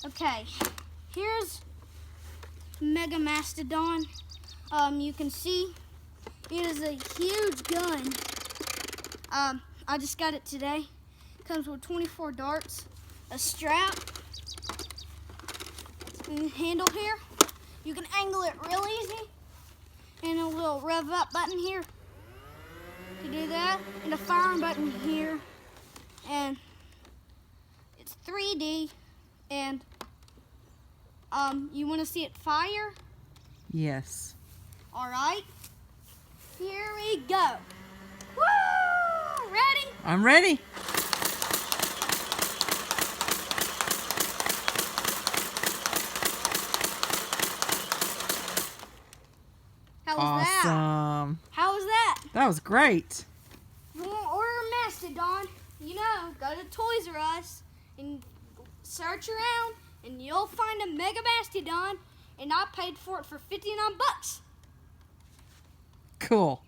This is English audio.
Okay, here's Mega Mastadon. You can see it is a huge gun. I just got it today. Comes with 24 darts, a strap, and a handle here. You can angle it real easy, and a little rev up button here to do that, and a firing button here, and it's 3D. And you want to see it fire? Yes. All right. Here we go. Woo! Ready? I'm ready. How was that? Awesome. How was that? That was great. If you want to order a Mastodon, you know, go to Toys R Us and search around, and you'll find a Mega Mastadon, and I paid for it for $59. Cool.